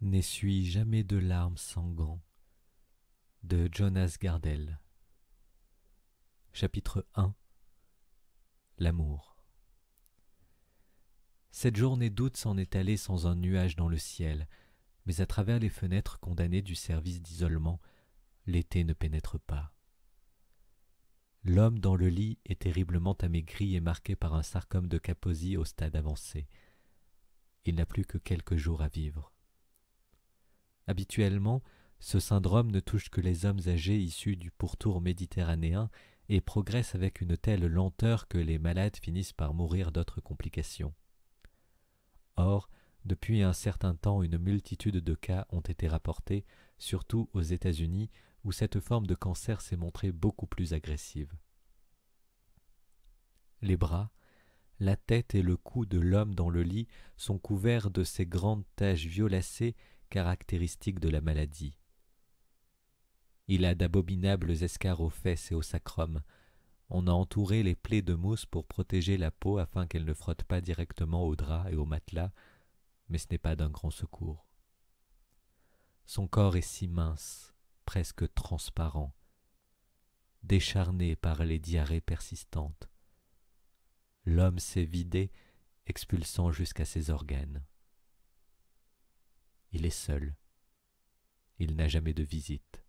N'essuie jamais de larmes sanguant de Jonas Gardel. Chapitre 1. L'amour. Cette journée d'août s'en est allée sans un nuage dans le ciel, mais à travers les fenêtres condamnées du service d'isolement, l'été ne pénètre pas. L'homme dans le lit est terriblement amaigri et marqué par un sarcome de Kaposi au stade avancé. Il n'a plus que quelques jours à vivre. Habituellement, ce syndrome ne touche que les hommes âgés issus du pourtour méditerranéen et progresse avec une telle lenteur que les malades finissent par mourir d'autres complications. Or, depuis un certain temps, une multitude de cas ont été rapportés, surtout aux États-Unis, où cette forme de cancer s'est montrée beaucoup plus agressive. Les bras, la tête et le cou de l'homme dans le lit sont couverts de ces grandes taches violacées caractéristiques de la maladie. Il a d'abominables escarres aux fesses et au sacrum. On a entouré les plaies de mousse pour protéger la peau afin qu'elle ne frotte pas directement au drap et au matelas, mais ce n'est pas d'un grand secours. Son corps est si mince, presque transparent, décharné par les diarrhées persistantes. L'homme s'est vidé, expulsant jusqu'à ses organes. Il est seul. Il n'a jamais de visite.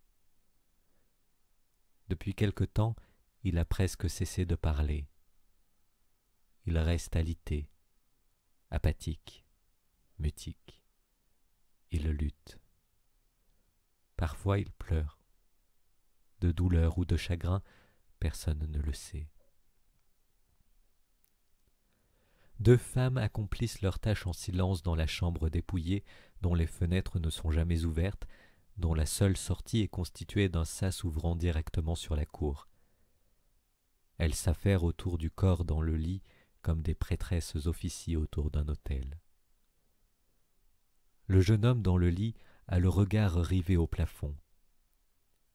Depuis quelque temps, il a presque cessé de parler. Il reste alité, apathique, mutique. Il lutte. Parfois il pleure. De douleur ou de chagrin, personne ne le sait. Deux femmes accomplissent leur tâche en silence dans la chambre dépouillée, dont les fenêtres ne sont jamais ouvertes, dont la seule sortie est constituée d'un sas ouvrant directement sur la cour. Elles s'affairent autour du corps dans le lit comme des prêtresses officient autour d'un autel. Le jeune homme dans le lit a le regard rivé au plafond.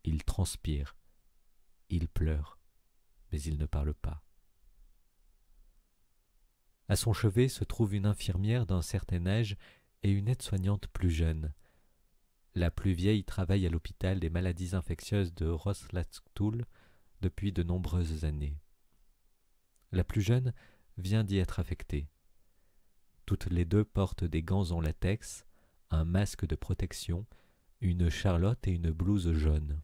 Il transpire, il pleure, mais il ne parle pas. À son chevet se trouve une infirmière d'un certain âge et une aide-soignante plus jeune. La plus vieille travaille à l'hôpital des maladies infectieuses de Roslasktul depuis de nombreuses années. La plus jeune vient d'y être affectée. Toutes les deux portent des gants en latex, un masque de protection, une charlotte et une blouse jaune.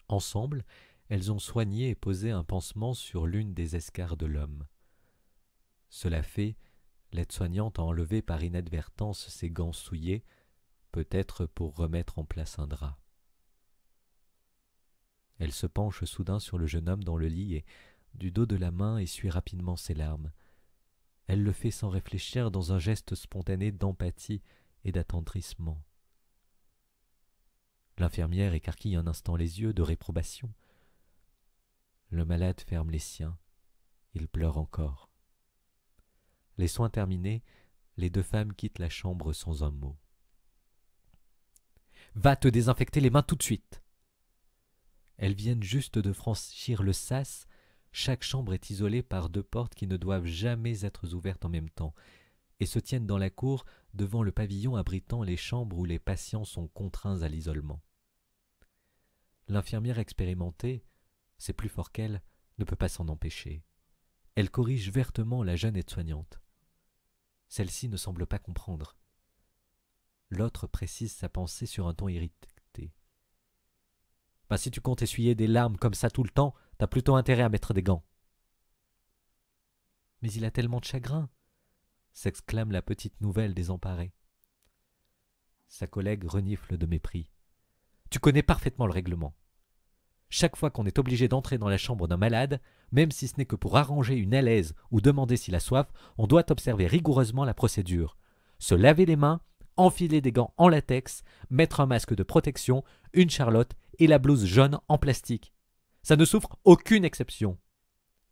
Ensemble, elles ont soigné et posé un pansement sur l'une des escarres de l'homme. Cela fait, l'aide-soignante a enlevé par inadvertance ses gants souillés, peut-être pour remettre en place un drap. Elle se penche soudain sur le jeune homme dans le lit et, du dos de la main, essuie rapidement ses larmes. Elle le fait sans réfléchir dans un geste spontané d'empathie et d'attendrissement. L'infirmière écarquille un instant les yeux de réprobation. Le malade ferme les siens. Il pleure encore. Les soins terminés, les deux femmes quittent la chambre sans un mot. « Va te désinfecter les mains tout de suite !» Elles viennent juste de franchir le sas. Chaque chambre est isolée par deux portes qui ne doivent jamais être ouvertes en même temps et se tiennent dans la cour devant le pavillon abritant les chambres où les patients sont contraints à l'isolement. L'infirmière expérimentée, c'est plus fort qu'elle, ne peut pas s'en empêcher. Elle corrige vertement la jeune aide-soignante. Celle-ci ne semble pas comprendre. L'autre précise sa pensée sur un ton irrité. « Si tu comptes essuyer des larmes comme ça tout le temps, t'as plutôt intérêt à mettre des gants. »« Mais il a tellement de chagrin !» s'exclame la petite nouvelle désemparée. Sa collègue renifle de mépris. « Tu connais parfaitement le règlement. Chaque fois qu'on est obligé d'entrer dans la chambre d'un malade, même si ce n'est que pour arranger une alaise ou demander s'il a soif, on doit observer rigoureusement la procédure. Se laver les mains, enfiler des gants en latex, mettre un masque de protection, une charlotte et la blouse jaune en plastique. Ça ne souffre aucune exception.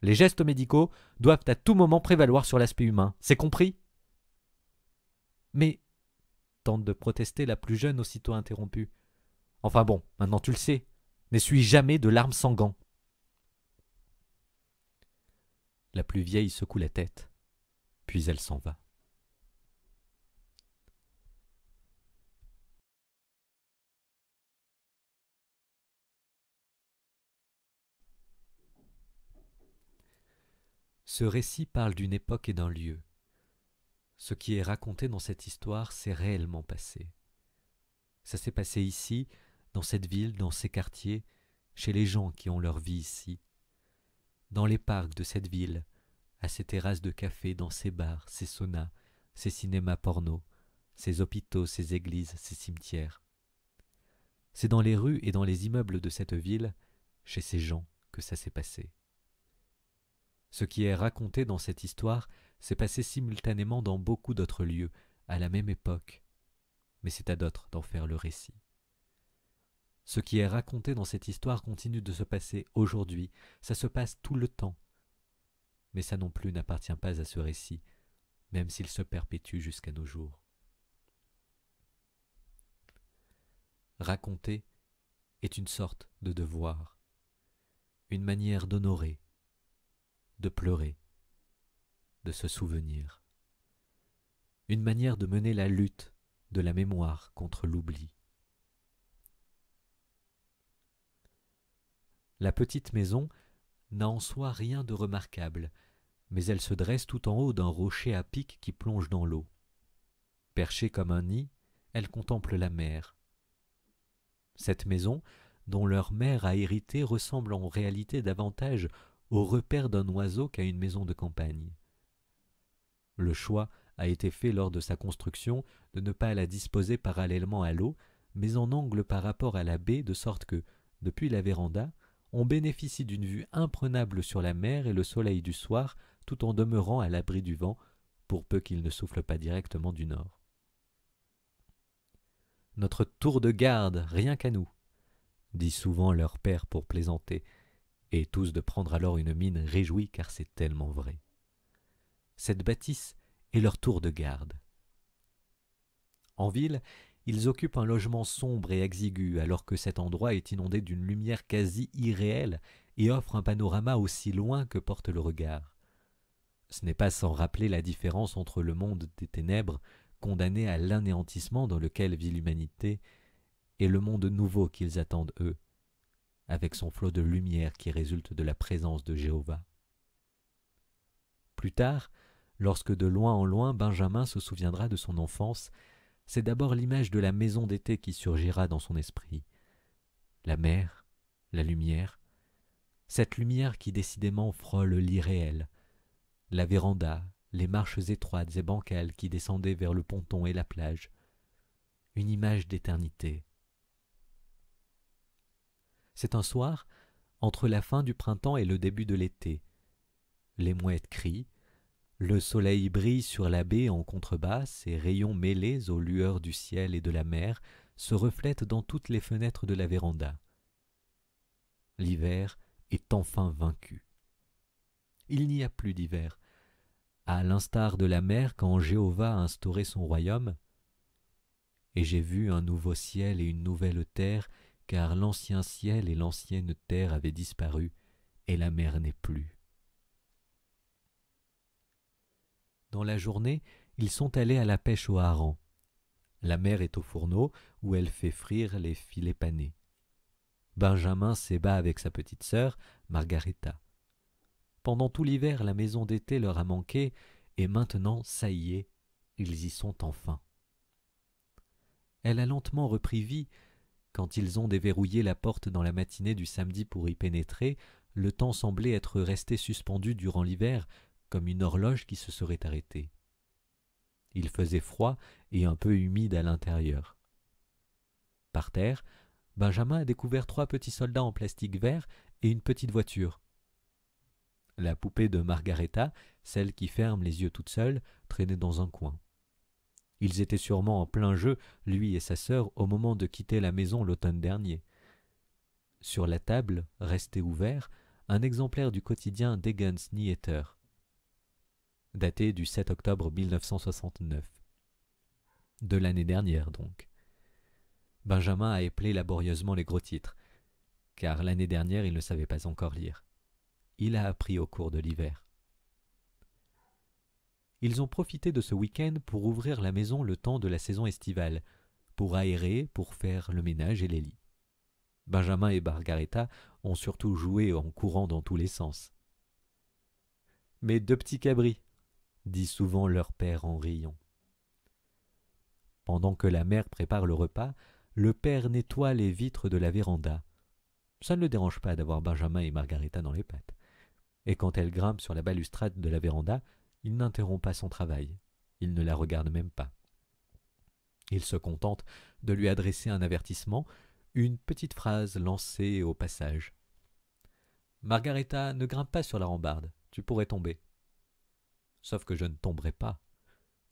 Les gestes médicaux doivent à tout moment prévaloir sur l'aspect humain. C'est compris ? » « Mais, » tente de protester la plus jeune aussitôt interrompue. « Enfin bon, maintenant tu le sais. N'essuie jamais de larmes sans gants. » La plus vieille secoue la tête, puis elle s'en va. Ce récit parle d'une époque et d'un lieu. Ce qui est raconté dans cette histoire s'est réellement passé. Ça s'est passé ici, dans cette ville, dans ces quartiers, chez les gens qui ont leur vie ici, dans les parcs de cette ville, à ces terrasses de café, dans ces bars, ces saunas, ces cinémas porno, ces hôpitaux, ces églises, ces cimetières. C'est dans les rues et dans les immeubles de cette ville, chez ces gens, que ça s'est passé. Ce qui est raconté dans cette histoire s'est passé simultanément dans beaucoup d'autres lieux, à la même époque, mais c'est à d'autres d'en faire le récit. Ce qui est raconté dans cette histoire continue de se passer aujourd'hui, ça se passe tout le temps, mais ça non plus n'appartient pas à ce récit, même s'il se perpétue jusqu'à nos jours. Raconter est une sorte de devoir, une manière d'honorer, de pleurer, de se souvenir, une manière de mener la lutte de la mémoire contre l'oubli. La petite maison n'a en soi rien de remarquable, mais elle se dresse tout en haut d'un rocher à pic qui plonge dans l'eau. Perchée comme un nid, elle contemple la mer. Cette maison, dont leur mère a hérité, ressemble en réalité davantage au repère d'un oiseau qu'à une maison de campagne. Le choix a été fait lors de sa construction de ne pas la disposer parallèlement à l'eau, mais en angle par rapport à la baie, de sorte que, depuis la véranda, on bénéficie d'une vue imprenable sur la mer et le soleil du soir, tout en demeurant à l'abri du vent, pour peu qu'il ne souffle pas directement du nord. « Notre tour de garde, rien qu'à nous », dit souvent leur père pour plaisanter, et tous de prendre alors une mine réjouie car c'est tellement vrai. Cette bâtisse est leur tour de garde. En ville, ils occupent un logement sombre et exigu, alors que cet endroit est inondé d'une lumière quasi irréelle et offre un panorama aussi loin que porte le regard. Ce n'est pas sans rappeler la différence entre le monde des ténèbres, condamné à l'anéantissement dans lequel vit l'humanité, et le monde nouveau qu'ils attendent eux, avec son flot de lumière qui résulte de la présence de Jéhovah. Plus tard, lorsque de loin en loin Benjamin se souviendra de son enfance, c'est d'abord l'image de la maison d'été qui surgira dans son esprit. La mer, la lumière, cette lumière qui décidément frôle l'irréel, la véranda, les marches étroites et bancales qui descendaient vers le ponton et la plage, une image d'éternité. C'est un soir, entre la fin du printemps et le début de l'été. Les mouettes crient, le soleil brille sur la baie en contrebasse, et rayons mêlés aux lueurs du ciel et de la mer se reflètent dans toutes les fenêtres de la véranda. L'hiver est enfin vaincu. Il n'y a plus d'hiver. À l'instar de la mer quand Jéhovah a instauré son royaume, « Et j'ai vu un nouveau ciel et une nouvelle terre, car l'ancien ciel et l'ancienne terre avaient disparu, et la mer n'est plus. » Dans la journée, ils sont allés à la pêche au hareng. La mère est au fourneau, où elle fait frire les filets panés. Benjamin s'ébat avec sa petite sœur, Margareta. Pendant tout l'hiver, la maison d'été leur a manqué, et maintenant, ça y est, ils y sont enfin. Elle a lentement repris vie. Quand ils ont déverrouillé la porte dans la matinée du samedi pour y pénétrer, le temps semblait être resté suspendu durant l'hiver, comme une horloge qui se serait arrêtée. Il faisait froid et un peu humide à l'intérieur. Par terre, Benjamin a découvert 3 petits soldats en plastique vert et une petite voiture. La poupée de Margareta, celle qui ferme les yeux toute seule, traînait dans un coin. Ils étaient sûrement en plein jeu, lui et sa sœur, au moment de quitter la maison l'automne dernier. Sur la table, resté ouvert, un exemplaire du quotidien Degens Nyheter, daté du 7 octobre 1969. De l'année dernière, donc. Benjamin a éplé laborieusement les gros titres, car l'année dernière il ne savait pas encore lire. Il a appris au cours de l'hiver. Ils ont profité de ce week-end pour ouvrir la maison le temps de la saison estivale, pour aérer, pour faire le ménage et les lits. Benjamin et Margareta ont surtout joué en courant dans tous les sens. Mes deux petits cabris, dit souvent leur père en riant. Pendant que la mère prépare le repas, le père nettoie les vitres de la véranda. Ça ne le dérange pas d'avoir Benjamin et Margarita dans les pattes. Et quand elle grimpe sur la balustrade de la véranda, il n'interrompt pas son travail. Il ne la regarde même pas. Il se contente de lui adresser un avertissement, une petite phrase lancée au passage. « Margarita, ne grimpe pas sur la rambarde, tu pourrais tomber. »« Sauf que je ne tomberai pas.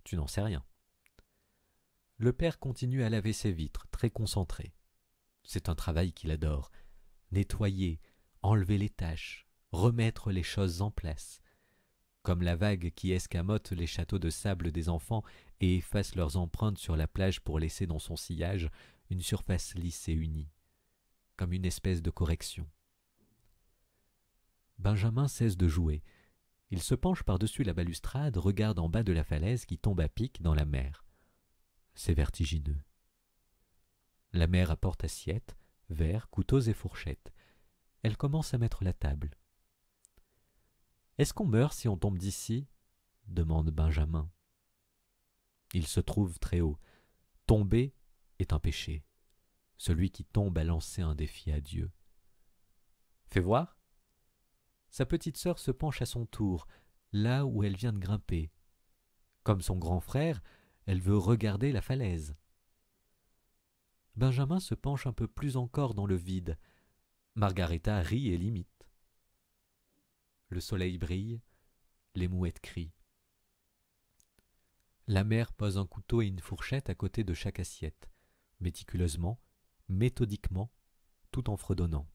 Tu n'en sais rien. » Le père continue à laver ses vitres, très concentré. C'est un travail qu'il adore. Nettoyer, enlever les taches, remettre les choses en place. Comme la vague qui escamote les châteaux de sable des enfants et efface leurs empreintes sur la plage pour laisser dans son sillage une surface lisse et unie. Comme une espèce de correction. Benjamin cesse de jouer. Il se penche par-dessus la balustrade, regarde en bas de la falaise qui tombe à pic dans la mer. C'est vertigineux. La mère apporte assiettes, verres, couteaux et fourchettes. Elle commence à mettre la table. « Est-ce qu'on meurt si on tombe d'ici » demande Benjamin. Il se trouve très haut. Tomber est un péché. Celui qui tombe a lancé un défi à Dieu. « Fais voir » Sa petite sœur se penche à son tour, là où elle vient de grimper. Comme son grand frère, elle veut regarder la falaise. Benjamin se penche un peu plus encore dans le vide. Margarita rit et l'imite. Le soleil brille, les mouettes crient. La mère pose un couteau et une fourchette à côté de chaque assiette, méticuleusement, méthodiquement, tout en fredonnant.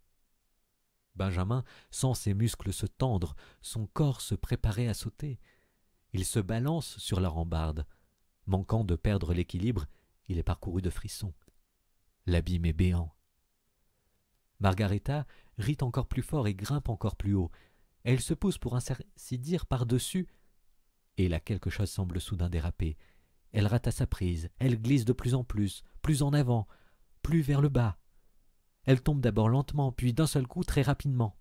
Benjamin sent ses muscles se tendre, son corps se préparer à sauter. Il se balance sur la rambarde. Manquant de perdre l'équilibre, il est parcouru de frissons. L'abîme est béant. Margarita rit encore plus fort et grimpe encore plus haut. Elle se pousse pour ainsi dire par-dessus, et là quelque chose semble soudain déraper. Elle rate à sa prise, elle glisse de plus en avant, plus vers le bas. Elle tombe d'abord lentement, puis d'un seul coup très rapidement.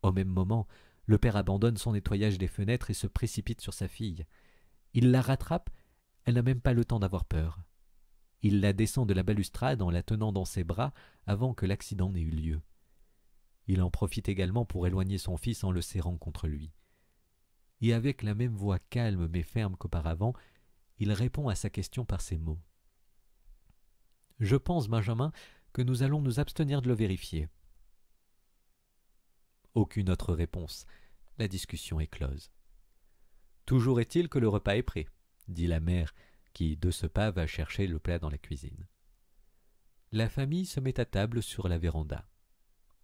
Au même moment, le père abandonne son nettoyage des fenêtres et se précipite sur sa fille. Il la rattrape, elle n'a même pas le temps d'avoir peur. Il la descend de la balustrade en la tenant dans ses bras avant que l'accident n'ait eu lieu. Il en profite également pour éloigner son fils en le serrant contre lui. Et avec la même voix calme mais ferme qu'auparavant, il répond à sa question par ces mots. « Je pense, Benjamin, que nous allons nous abstenir de le vérifier. » Aucune autre réponse. La discussion est close. « Toujours est-il que le repas est prêt, » dit la mère, qui, de ce pas, va chercher le plat dans la cuisine. La famille se met à table sur la véranda.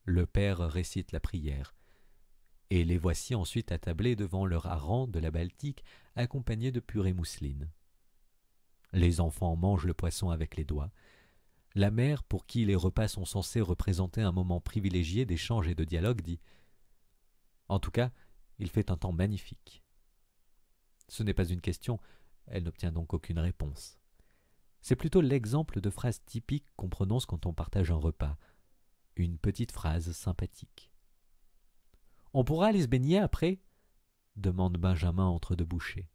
Le père récite la prière. Et les voici ensuite attablés devant leur hareng de la Baltique, accompagnés de purée mousseline. Les enfants mangent le poisson avec les doigts. La mère, pour qui les repas sont censés représenter un moment privilégié d'échange et de dialogue, dit « En tout cas, il fait un temps magnifique. » Ce n'est pas une question, elle n'obtient donc aucune réponse. C'est plutôt l'exemple de phrase typique qu'on prononce quand on partage un repas. Une petite phrase sympathique. « On pourra aller se baigner après » demande Benjamin entre deux bouchées.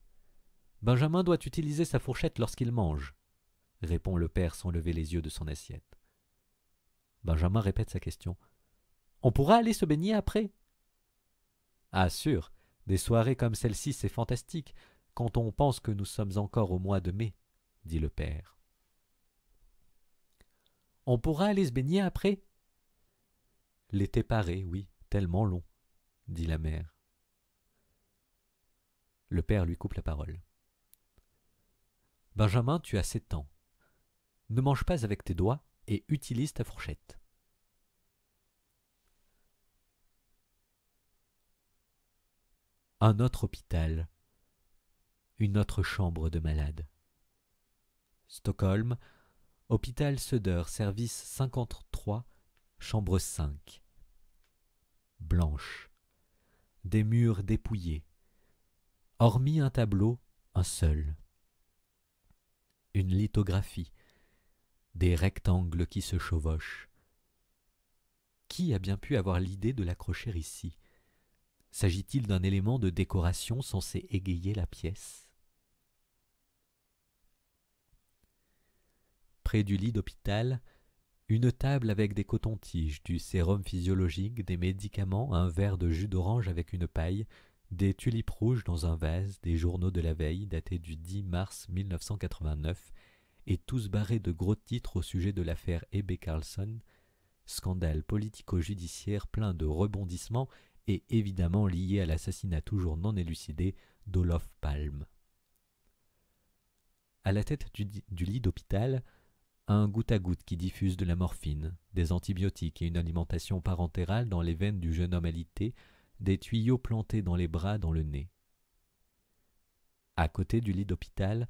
« Benjamin doit utiliser sa fourchette lorsqu'il mange » répond le père sans lever les yeux de son assiette. Benjamin répète sa question. « On pourra aller se baigner après » ? « Ah sûr, des soirées comme celle-ci, c'est fantastique, quand on pense que nous sommes encore au mois de mai, » dit le père. « On pourra aller se baigner après » ? « L'été paraît, oui, tellement long, » dit la mère. Le père lui coupe la parole. « Benjamin, tu as 7 ans. Ne mange pas avec tes doigts et utilise ta fourchette. » Un autre hôpital. Une autre chambre de malade. Stockholm, hôpital Söder, service 53, chambre 5. Blanche. Des murs dépouillés. Hormis un tableau, un seul. Une lithographie. Des rectangles qui se chevauchent. Qui a bien pu avoir l'idée de l'accrocher ici? S'agit-il d'un élément de décoration censé égayer la pièce? Près du lit d'hôpital, une table avec des cotons-tiges, du sérum physiologique, des médicaments, un verre de jus d'orange avec une paille, des tulipes rouges dans un vase, des journaux de la veille datés du 10 mars 1989 et tous barrés de gros titres au sujet de l'affaire Ebbe Carlsson, scandale politico-judiciaire plein de rebondissements et évidemment lié à l'assassinat toujours non élucidé d'Olof Palme. À la tête du lit d'hôpital, un goutte-à-goutte qui diffuse de la morphine, des antibiotiques et une alimentation parentérale dans les veines du jeune homme alité, des tuyaux plantés dans les bras, dans le nez. À côté du lit d'hôpital,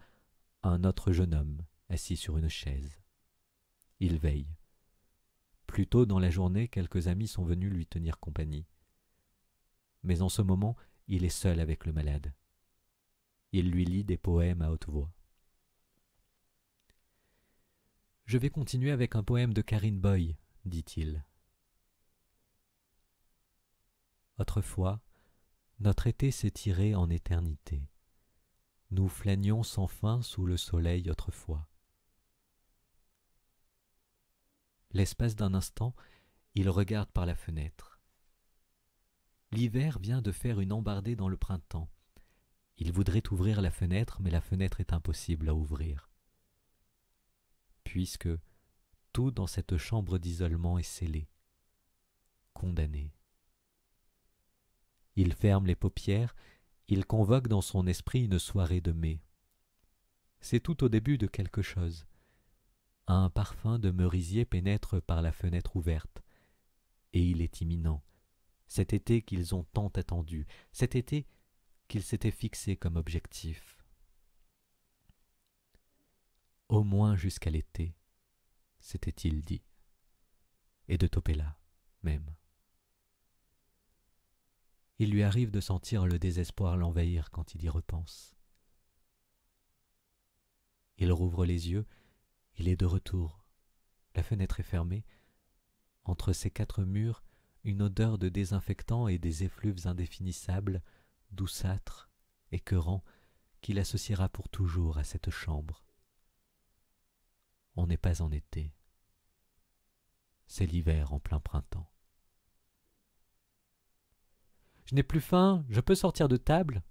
un autre jeune homme, assis sur une chaise. Il veille. Plus tôt dans la journée, quelques amis sont venus lui tenir compagnie. Mais en ce moment, il est seul avec le malade. Il lui lit des poèmes à haute voix. « Je vais continuer avec un poème de Karine Boy, dit-il. Autrefois, notre été s'étirait en éternité. Nous flânions sans fin sous le soleil autrefois. L'espace d'un instant, il regarde par la fenêtre. L'hiver vient de faire une embardée dans le printemps. Il voudrait ouvrir la fenêtre, mais la fenêtre est impossible à ouvrir. Puisque tout dans cette chambre d'isolement est scellé, condamné. Il ferme les paupières, il convoque dans son esprit une soirée de mai. C'est tout au début de quelque chose. Un parfum de merisier pénètre par la fenêtre ouverte, et il est imminent. Cet été qu'ils ont tant attendu, cet été qu'ils s'étaient fixé comme objectif. Au moins jusqu'à l'été, s'était-il dit, et de Topella même. Il lui arrive de sentir le désespoir l'envahir quand il y repense. Il rouvre les yeux, il est de retour. La fenêtre est fermée. Entre ces quatre murs, une odeur de désinfectant et des effluves indéfinissables, douceâtres, écœurants, qu'il associera pour toujours à cette chambre. On n'est pas en été. C'est l'hiver en plein printemps. « Je n'ai plus faim, je peux sortir de table ?»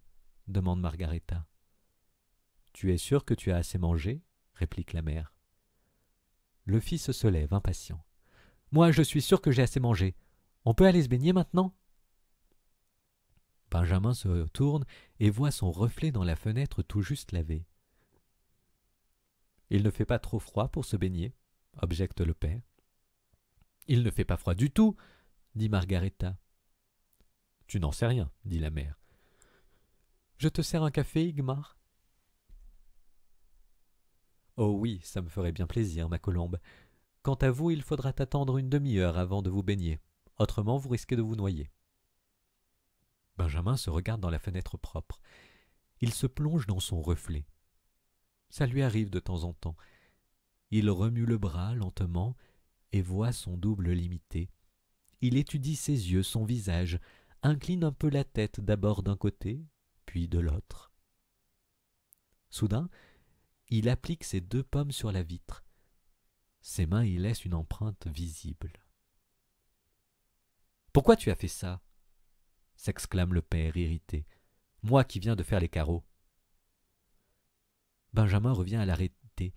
demande Margareta. « Tu es sûr que tu as assez mangé ?» réplique la mère. Le fils se lève, impatient. « Moi, je suis sûr que j'ai assez mangé. On peut aller se baigner maintenant ?» Benjamin se tourne et voit son reflet dans la fenêtre tout juste lavé. « Il ne fait pas trop froid pour se baigner ?» objecte le père. « Il ne fait pas froid du tout !» dit Margareta. « Tu n'en sais rien, » dit la mère. « Je te sers un café, Igmar ?»« Oh oui, ça me ferait bien plaisir, ma colombe. Quant à vous, il faudra attendre une demi-heure avant de vous baigner. Autrement, vous risquez de vous noyer. » Benjamin se regarde dans la fenêtre propre. Il se plonge dans son reflet. Ça lui arrive de temps en temps. Il remue le bras lentement et voit son double limité. Il étudie ses yeux, son visage, incline un peu la tête d'abord d'un côté, puis de l'autre. Soudain, il applique ses deux pommes sur la vitre. Ses mains y laissent une empreinte visible. « Pourquoi tu as fait ça ?» s'exclame le père irrité. « Moi qui viens de faire les carreaux. » Benjamin revient à la réalité.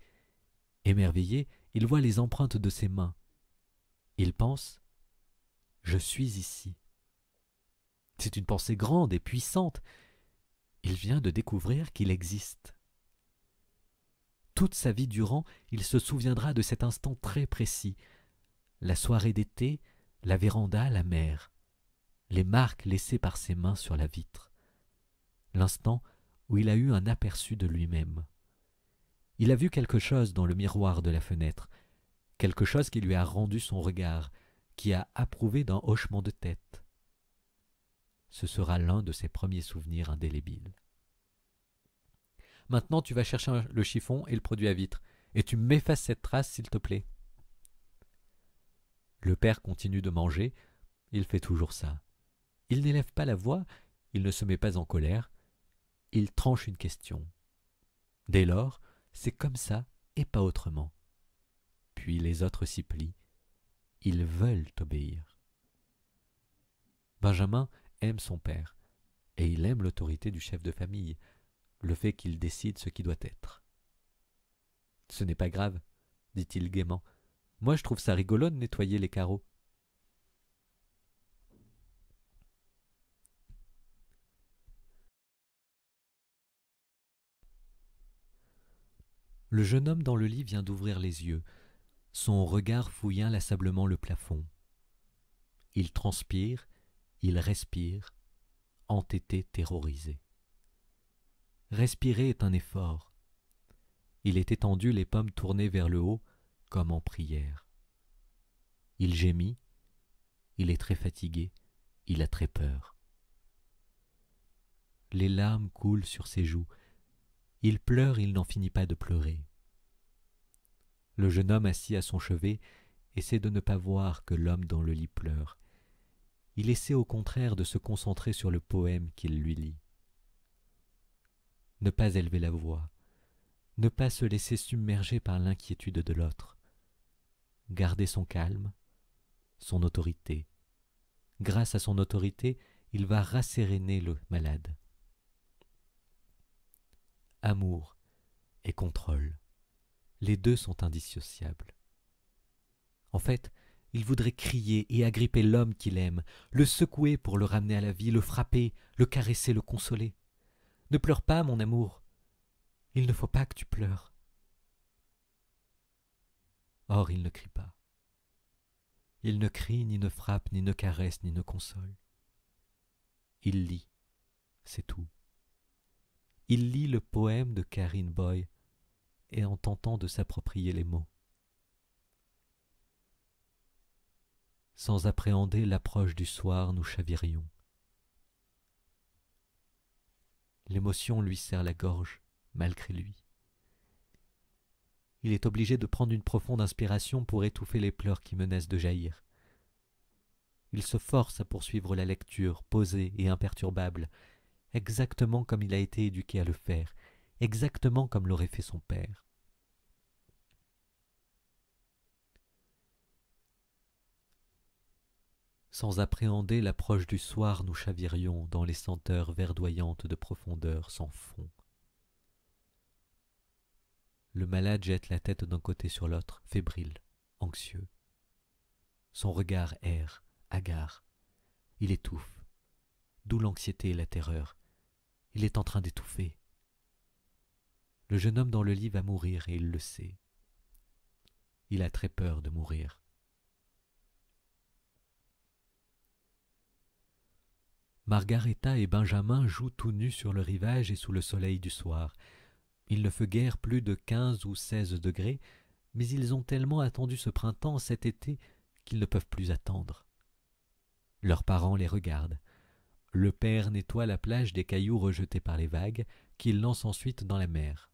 Émerveillé, il voit les empreintes de ses mains. Il pense « Je suis ici ». C'est une pensée grande et puissante. Il vient de découvrir qu'il existe. Toute sa vie durant, il se souviendra de cet instant très précis. La soirée d'été, la véranda, la mer. Les marques laissées par ses mains sur la vitre. L'instant où il a eu un aperçu de lui-même. Il a vu quelque chose dans le miroir de la fenêtre, quelque chose qui lui a rendu son regard, qui a approuvé d'un hochement de tête. Ce sera l'un de ses premiers souvenirs indélébiles. Maintenant, tu vas chercher le chiffon et le produit à vitre, et tu m'effaces cette trace, s'il te plaît. Le père continue de manger, il fait toujours ça. Il n'élève pas la voix, il ne se met pas en colère, il tranche une question. Dès lors, c'est comme ça et pas autrement. Puis les autres s'y plient, ils veulent obéir. Benjamin aime son père, et il aime l'autorité du chef de famille, le fait qu'il décide ce qui doit être. Ce n'est pas grave, dit-il gaiement. Moi je trouve ça rigolo de nettoyer les carreaux. Le jeune homme dans le lit vient d'ouvrir les yeux. Son regard fouille inlassablement le plafond. Il transpire, il respire, entêté, terrorisé. Respirer est un effort. Il est étendu, les pommes tournées vers le haut, comme en prière. Il gémit, il est très fatigué, il a très peur. Les larmes coulent sur ses joues. Il pleure, il n'en finit pas de pleurer. Le jeune homme assis à son chevet essaie de ne pas voir que l'homme dans le lit pleure. Il essaie au contraire de se concentrer sur le poème qu'il lui lit. Ne pas élever la voix, ne pas se laisser submerger par l'inquiétude de l'autre. Garder son calme, son autorité. Grâce à son autorité, il va rasséréner le malade. Amour et contrôle, les deux sont indissociables. En fait, il voudrait crier et agripper l'homme qu'il aime, le secouer pour le ramener à la vie, le frapper, le caresser, le consoler. Ne pleure pas, mon amour. Il ne faut pas que tu pleures. Or, il ne crie pas. Il ne crie, ni ne frappe, ni ne caresse, ni ne console. Il lit, c'est tout. Il lit le poème de Karine Boy et en tentant de s'approprier les mots. Sans appréhender l'approche du soir, nous chavirions. L'émotion lui serre la gorge, malgré lui. Il est obligé de prendre une profonde inspiration pour étouffer les pleurs qui menacent de jaillir. Il se force à poursuivre la lecture, posée et imperturbable, exactement comme il a été éduqué à le faire, exactement comme l'aurait fait son père. Sans appréhender l'approche du soir, nous chavirions dans les senteurs verdoyantes de profondeur sans fond. Le malade jette la tête d'un côté sur l'autre, fébrile, anxieux. Son regard erre, hagard. Il étouffe. D'où l'anxiété et la terreur. Il est en train d'étouffer. Le jeune homme dans le lit va mourir et il le sait. Il a très peur de mourir. Margareta et Benjamin jouent tout nus sur le rivage et sous le soleil du soir. Il ne fait guère plus de 15 ou 16 degrés, mais ils ont tellement attendu ce printemps, cet été, qu'ils ne peuvent plus attendre. Leurs parents les regardent. Le père nettoie la plage des cailloux rejetés par les vagues, qu'il lance ensuite dans la mer.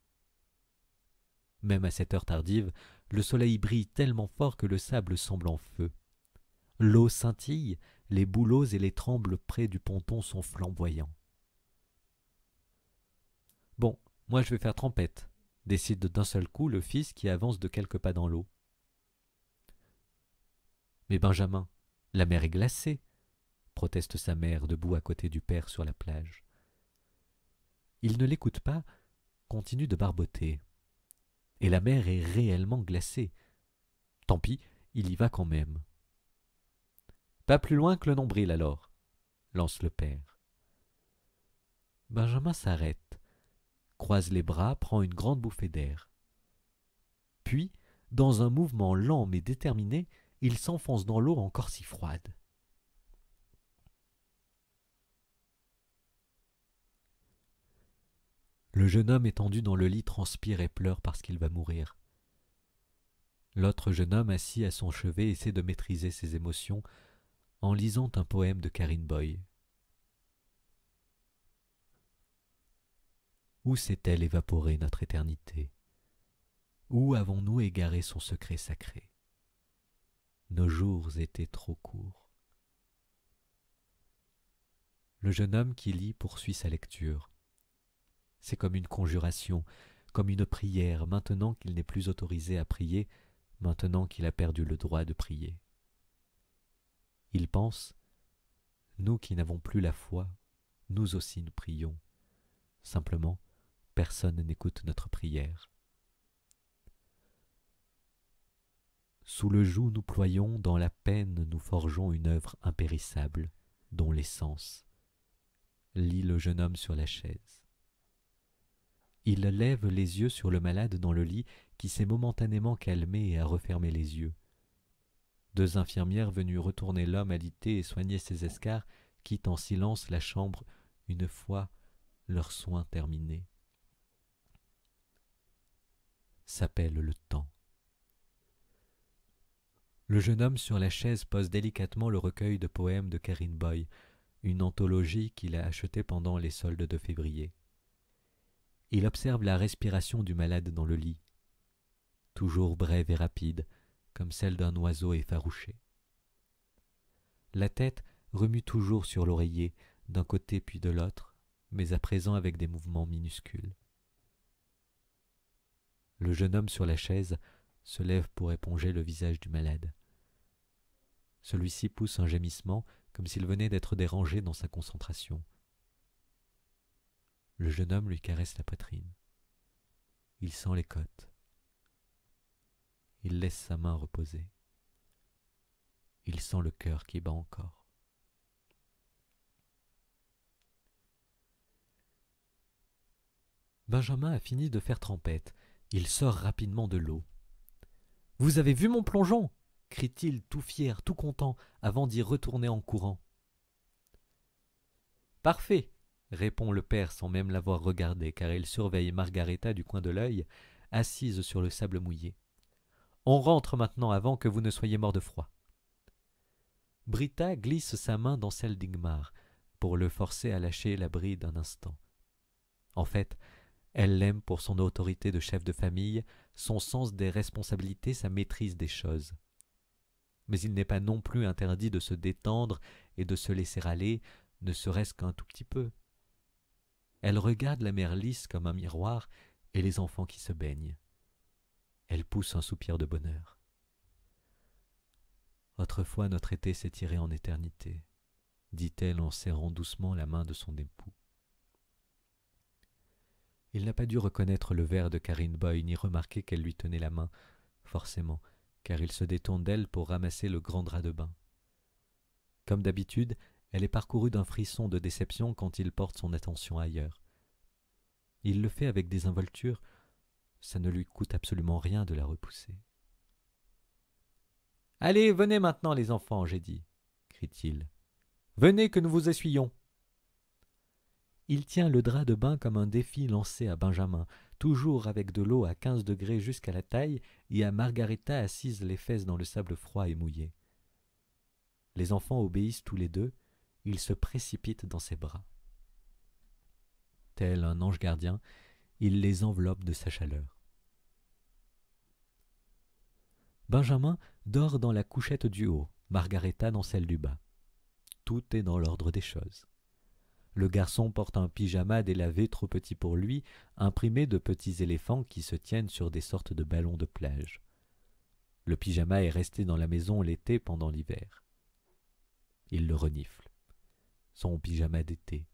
Même à cette heure tardive, le soleil brille tellement fort que le sable semble en feu. L'eau scintille, les bouleaux et les trembles près du ponton sont flamboyants. Bon, moi je vais faire trempette, décide d'un seul coup le fils qui avance de quelques pas dans l'eau. Mais Benjamin, la mer est glacée, proteste sa mère debout à côté du père sur la plage. Il ne l'écoute pas, continue de barboter. Et la mer est réellement glacée. Tant pis, il y va quand même. Pas plus loin que le nombril alors, lance le père. Benjamin s'arrête, croise les bras, prend une grande bouffée d'air. Puis, dans un mouvement lent mais déterminé, il s'enfonce dans l'eau encore si froide. Le jeune homme étendu dans le lit transpire et pleure parce qu'il va mourir. L'autre jeune homme assis à son chevet essaie de maîtriser ses émotions en lisant un poème de Karine Boy. Où s'est-elle évaporée notre éternité? Où avons-nous égaré son secret sacré? nos jours étaient trop courts. Le jeune homme qui lit poursuit sa lecture. C'est comme une conjuration, comme une prière, maintenant qu'il n'est plus autorisé à prier, maintenant qu'il a perdu le droit de prier. Il pense, nous qui n'avons plus la foi, nous aussi nous prions. Simplement, personne n'écoute notre prière. Sous le joug nous ployons, dans la peine nous forgeons une œuvre impérissable, dont l'essence. Lit le jeune homme sur la chaise. Il lève les yeux sur le malade dans le lit qui s'est momentanément calmé et a refermé les yeux. Deux infirmières venues retourner l'homme alité et soigner ses escarres quittent en silence la chambre une fois leurs soins terminés. S'appelle le temps. Le jeune homme sur la chaise pose délicatement le recueil de poèmes de Karine Boy, une anthologie qu'il a achetée pendant les soldes de février. Il observe la respiration du malade dans le lit, toujours brève et rapide, comme celle d'un oiseau effarouché. La tête remue toujours sur l'oreiller, d'un côté puis de l'autre, mais à présent avec des mouvements minuscules. Le jeune homme sur la chaise se lève pour éponger le visage du malade. Celui-ci pousse un gémissement, comme s'il venait d'être dérangé dans sa concentration. Le jeune homme lui caresse la poitrine. Il sent les côtes. Il laisse sa main reposer. Il sent le cœur qui bat encore. Benjamin a fini de faire trempette. Il sort rapidement de l'eau. « Vous avez vu mon plongeon » crie-t-il tout fier, tout content, avant d'y retourner en courant. « Parfait » répond le père sans même l'avoir regardé, car il surveille Margareta du coin de l'œil, assise sur le sable mouillé. « On rentre maintenant avant que vous ne soyez mort de froid. » Britta glisse sa main dans celle d'Ingmar, pour le forcer à lâcher la bride un instant. En fait, elle l'aime pour son autorité de chef de famille, son sens des responsabilités, sa maîtrise des choses. Mais il n'est pas non plus interdit de se détendre et de se laisser aller, ne serait-ce qu'un tout petit peu. Elle regarde la mer lisse comme un miroir et les enfants qui se baignent. Elle pousse un soupir de bonheur. Autrefois notre été s'étirait en éternité, dit-elle en serrant doucement la main de son époux. Il n'a pas dû reconnaître le verre de Karine Boy ni remarquer qu'elle lui tenait la main, forcément, car il se détourne d'elle pour ramasser le grand drap de bain. Comme d'habitude, elle est parcourue d'un frisson de déception quand il porte son attention ailleurs. Il le fait avec désinvolture, ça ne lui coûte absolument rien de la repousser. « Allez, venez maintenant les enfants, j'ai dit, » crie-t-il. « Venez que nous vous essuyions. » Il tient le drap de bain comme un défi lancé à Benjamin, toujours avec de l'eau à 15 degrés jusqu'à la taille, et à Margareta assise les fesses dans le sable froid et mouillé. Les enfants obéissent tous les deux, ils se précipitent dans ses bras. Tel un ange gardien, il les enveloppe de sa chaleur. Benjamin dort dans la couchette du haut, Margareta dans celle du bas. Tout est dans l'ordre des choses. Le garçon porte un pyjama délavé trop petit pour lui, imprimé de petits éléphants qui se tiennent sur des sortes de ballons de plage. Le pyjama est resté dans la maison l'été pendant l'hiver. Il le renifle. Son pyjama d'été.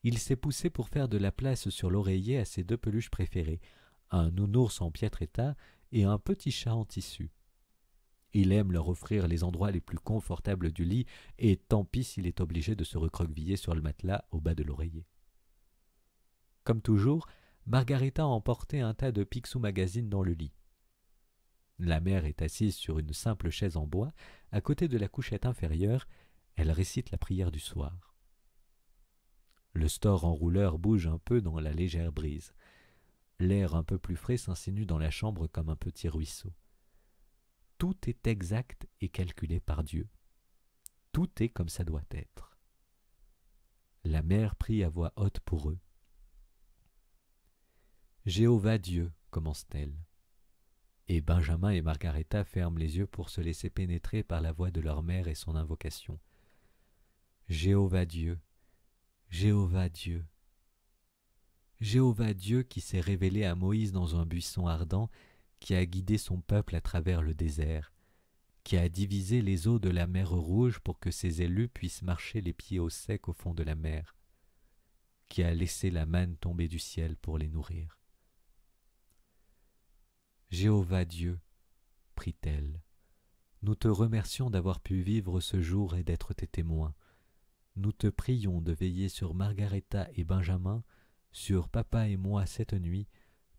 Il s'est poussé pour faire de la place sur l'oreiller à ses deux peluches préférées, un nounours en piètre état et un petit chat en tissu. Il aime leur offrir les endroits les plus confortables du lit, et tant pis s'il est obligé de se recroqueviller sur le matelas au bas de l'oreiller. Comme toujours, Margareta a emporté un tas de Picsou Magazine dans le lit. La mère est assise sur une simple chaise en bois, à côté de la couchette inférieure, elle récite la prière du soir. Le store enrouleur bouge un peu dans la légère brise. L'air un peu plus frais s'insinue dans la chambre comme un petit ruisseau. Tout est exact et calculé par Dieu. Tout est comme ça doit être. La mère prie à voix haute pour eux. « Jéhovah Dieu, commence-t-elle. et Benjamin et Margareta ferment les yeux pour se laisser pénétrer par la voix de leur mère et son invocation. Jéhovah Dieu, Jéhovah Dieu. Jéhovah Dieu qui s'est révélé à Moïse dans un buisson ardent, qui a guidé son peuple à travers le désert, qui a divisé les eaux de la mer Rouge pour que ses élus puissent marcher les pieds au sec au fond de la mer, qui a laissé la manne tomber du ciel pour les nourrir. Jéhovah Dieu, prit-elle, nous te remercions d'avoir pu vivre ce jour et d'être tes témoins. Nous te prions de veiller sur Margareta et Benjamin, sur papa et moi cette nuit,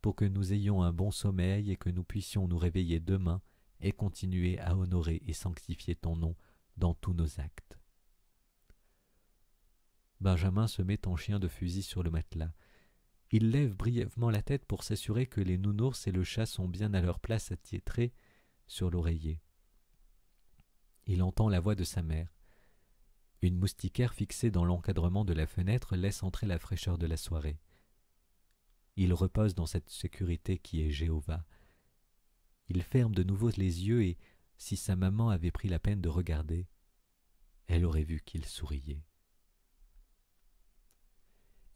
pour que nous ayons un bon sommeil et que nous puissions nous réveiller demain et continuer à honorer et sanctifier ton nom dans tous nos actes. Benjamin se met en chien de fusil sur le matelas. Il lève brièvement la tête pour s'assurer que les nounours et le chat sont bien à leur place attiétrés sur l'oreiller. Il entend la voix de sa mère. Une moustiquaire fixée dans l'encadrement de la fenêtre laisse entrer la fraîcheur de la soirée. Il repose dans cette sécurité qui est Jéhovah. Il ferme de nouveau les yeux et, si sa maman avait pris la peine de regarder, elle aurait vu qu'il souriait.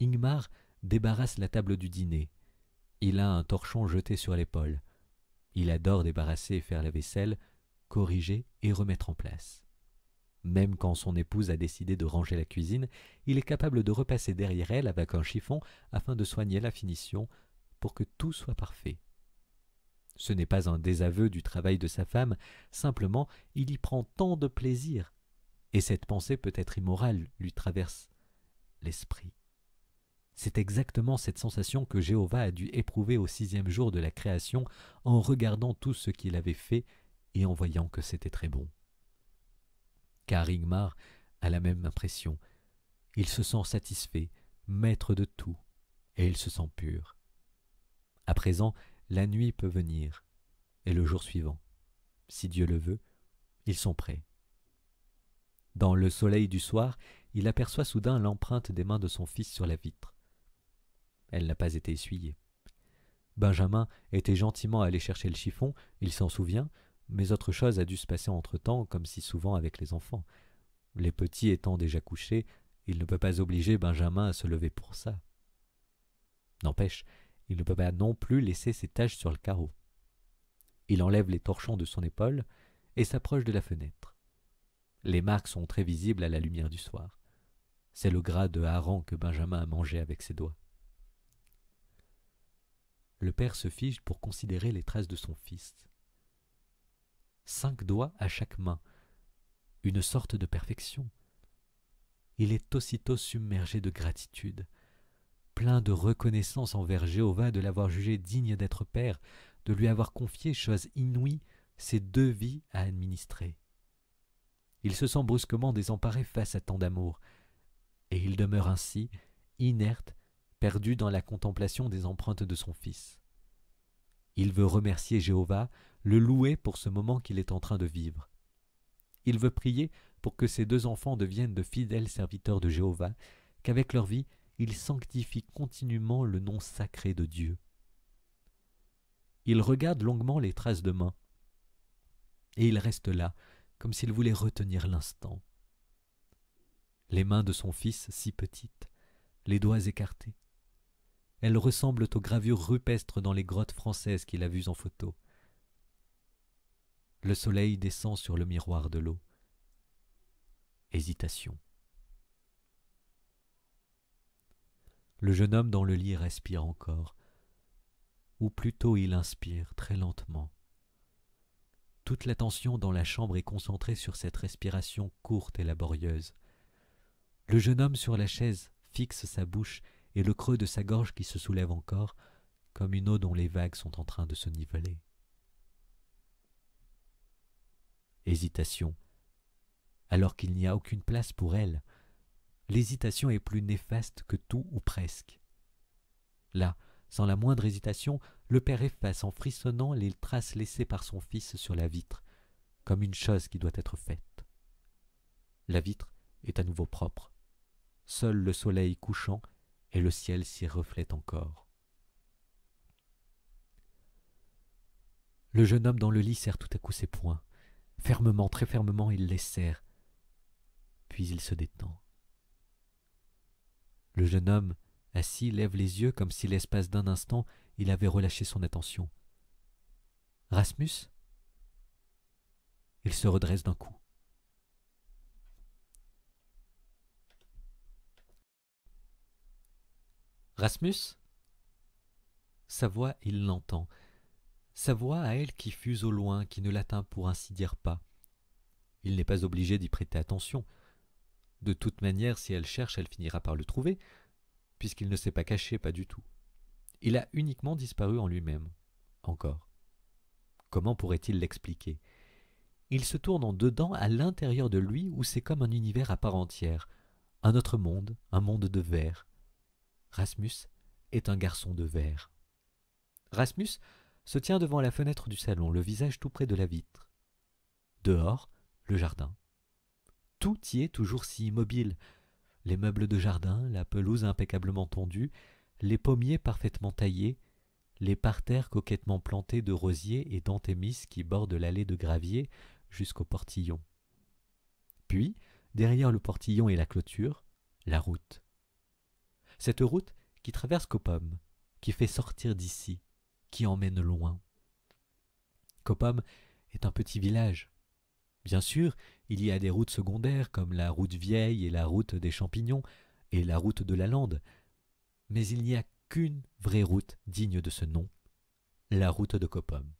Ingmar débarrasse la table du dîner. Il a un torchon jeté sur l'épaule. Il adore débarrasser et faire la vaisselle, corriger et remettre en place. Même quand son épouse a décidé de ranger la cuisine, il est capable de repasser derrière elle avec un chiffon afin de soigner la finition pour que tout soit parfait. Ce n'est pas un désaveu du travail de sa femme, simplement il y prend tant de plaisir, et cette pensée peut-être immorale lui traverse l'esprit. C'est exactement cette sensation que Jéhovah a dû éprouver au 6e jour de la création en regardant tout ce qu'il avait fait et en voyant que c'était très bon. Car Ingmar a la même impression. Il se sent satisfait, maître de tout, et il se sent pur. À présent, la nuit peut venir, et le jour suivant. Si Dieu le veut, ils sont prêts. Dans le soleil du soir, il aperçoit soudain l'empreinte des mains de son fils sur la vitre. Elle n'a pas été essuyée. Benjamin était gentiment allé chercher le chiffon, il s'en souvient, mais autre chose a dû se passer entre-temps, comme si souvent avec les enfants. Les petits étant déjà couchés, il ne peut pas obliger Benjamin à se lever pour ça. N'empêche, il ne peut pas non plus laisser ses taches sur le carreau. Il enlève les torchons de son épaule et s'approche de la fenêtre. Les marques sont très visibles à la lumière du soir. C'est le gras de hareng que Benjamin a mangé avec ses doigts. Le père se fige pour considérer les traces de son fils. 5 doigts à chaque main, une sorte de perfection. Il est aussitôt submergé de gratitude, plein de reconnaissance envers Jéhovah de l'avoir jugé digne d'être père, de lui avoir confié, chose inouïe, ces 2 vies à administrer. Il se sent brusquement désemparé face à tant d'amour, et il demeure ainsi, inerte, perdu dans la contemplation des empreintes de son fils. Il veut remercier Jéhovah, le louer pour ce moment qu'il est en train de vivre. Il veut prier pour que ses 2 enfants deviennent de fidèles serviteurs de Jéhovah, qu'avec leur vie, ils sanctifient continuellement le nom sacré de Dieu. Il regarde longuement les traces de mains, et il reste là, comme s'il voulait retenir l'instant. Les mains de son fils si petites, les doigts écartés. Elles ressemblent aux gravures rupestres dans les grottes françaises qu'il a vues en photo. Le soleil descend sur le miroir de l'eau. Hésitation. Le jeune homme dans le lit respire encore, ou plutôt il inspire très lentement. Toute l'attention dans la chambre est concentrée sur cette respiration courte et laborieuse. Le jeune homme sur la chaise fixe sa bouche et le creux de sa gorge qui se soulève encore, comme une eau dont les vagues sont en train de se niveler. Hésitation, alors qu'il n'y a aucune place pour elle. L'hésitation est plus néfaste que tout ou presque. Là, sans la moindre hésitation, le père efface en frissonnant les traces laissées par son fils sur la vitre, comme une chose qui doit être faite. La vitre est à nouveau propre. Seul le soleil couchant et le ciel s'y reflètent encore. Le jeune homme dans le lit serre tout à coup ses poings. Fermement, très fermement, il les serre. Puis il se détend. Le jeune homme, assis, lève les yeux comme si l'espace d'un instant il avait relâché son attention. Rasmus? Il se redresse d'un coup. Rasmus? Sa voix, il l'entend. Sa voix à elle qui fuse au loin, qui ne l'atteint pour ainsi dire pas. Il n'est pas obligé d'y prêter attention. De toute manière, si elle cherche, elle finira par le trouver, puisqu'il ne s'est pas caché, pas du tout. Il a uniquement disparu en lui-même. Encore. Comment pourrait-il l'expliquer? Il se tourne en dedans à l'intérieur de lui où c'est comme un univers à part entière, un autre monde, un monde de verre. Rasmus est un garçon de verre. Rasmus se tient devant la fenêtre du salon, le visage tout près de la vitre. Dehors, le jardin. Tout y est toujours si immobile. Les meubles de jardin, la pelouse impeccablement tondue, les pommiers parfaitement taillés, les parterres coquettement plantés de rosiers et d'anthémis qui bordent l'allée de gravier jusqu'au portillon. Puis, derrière le portillon et la clôture, la route. Cette route qui traverse Copom, qui fait sortir d'ici, qui emmène loin. Copom est un petit village. Bien sûr, il y a des routes secondaires comme la route vieille et la route des champignons et la route de la lande, mais il n'y a qu'une vraie route digne de ce nom, la route de Copom.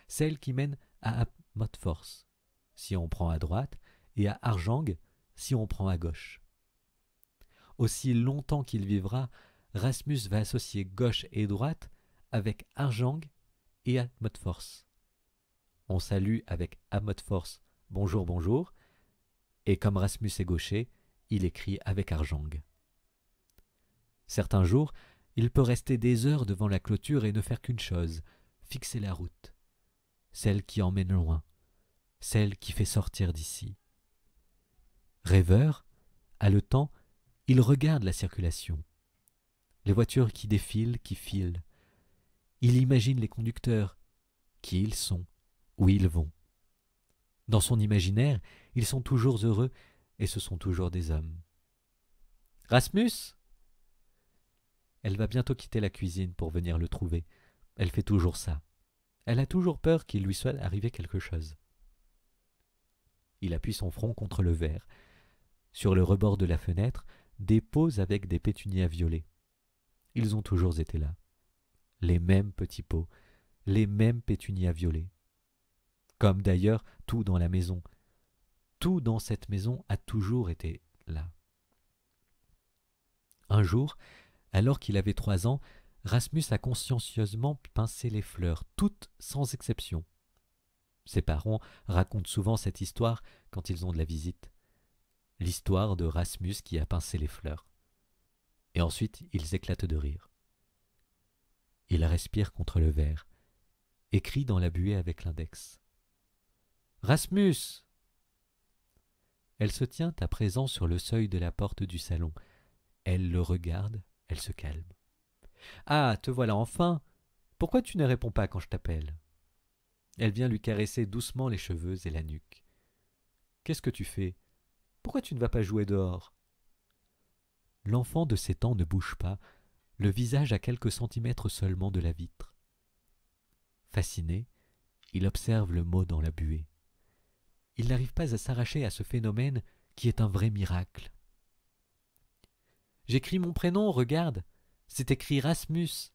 Celle qui mène à Amotforce, si on prend à droite, et à Arjang, si on prend à gauche. Aussi longtemps qu'il vivra, Rasmus va associer gauche et droite avec Arjang et Amotforce. On salue avec Amotforce « Bonjour, bonjour », et comme Rasmus est gaucher, il écrit avec Arjang. Certains jours, il peut rester des heures devant la clôture et ne faire qu'une chose, fixer la route, celle qui emmène loin, celle qui fait sortir d'ici. Rêveur, haletant, il regarde la circulation, les voitures qui défilent, qui filent. Il imagine les conducteurs, qui ils sont, où ils vont. Dans son imaginaire, ils sont toujours heureux et ce sont toujours des hommes. « Rasmus !» Elle va bientôt quitter la cuisine pour venir le trouver. Elle fait toujours ça. Elle a toujours peur qu'il lui soit arrivé quelque chose. Il appuie son front contre le verre. Sur le rebord de la fenêtre, des pots avec des pétunias violets. Ils ont toujours été là. Les mêmes petits pots, les mêmes pétunias violets. Comme d'ailleurs tout dans la maison. Tout dans cette maison a toujours été là. Un jour, alors qu'il avait 3 ans, Rasmus a consciencieusement pincé les fleurs, toutes sans exception. Ses parents racontent souvent cette histoire quand ils ont de la visite. L'histoire de Rasmus qui a pincé les fleurs. Et ensuite, ils éclatent de rire. Il respire contre le verre, écrit dans la buée avec l'index. « Rasmus !» Elle se tient à présent sur le seuil de la porte du salon. Elle le regarde, elle se calme. « Ah, te voilà enfin! Pourquoi tu ne réponds pas quand je t'appelle ?» Elle vient lui caresser doucement les cheveux et la nuque. « Qu'est-ce que tu fais? Pourquoi tu ne vas pas jouer dehors ?» L'enfant de 7 ans ne bouge pas, le visage à quelques centimètres seulement de la vitre. Fasciné, il observe le mot dans la buée. Il n'arrive pas à s'arracher à ce phénomène qui est un vrai miracle. « J'écris mon prénom, regarde, c'est écrit Rasmus. »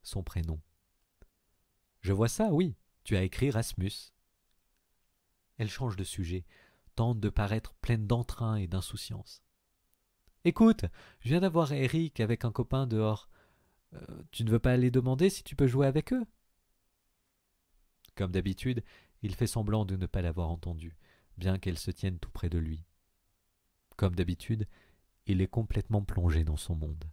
Son prénom. « Je vois ça, oui, tu as écrit Rasmus. » Elle change de sujet, tente de paraître pleine d'entrain et d'insouciance. « Écoute, je viens d'avoir Eric avec un copain dehors. Tu ne veux pas aller demander si tu peux jouer avec eux ?» Comme d'habitude, il fait semblant de ne pas l'avoir entendue, bien qu'elle se tienne tout près de lui. Comme d'habitude, il est complètement plongé dans son monde.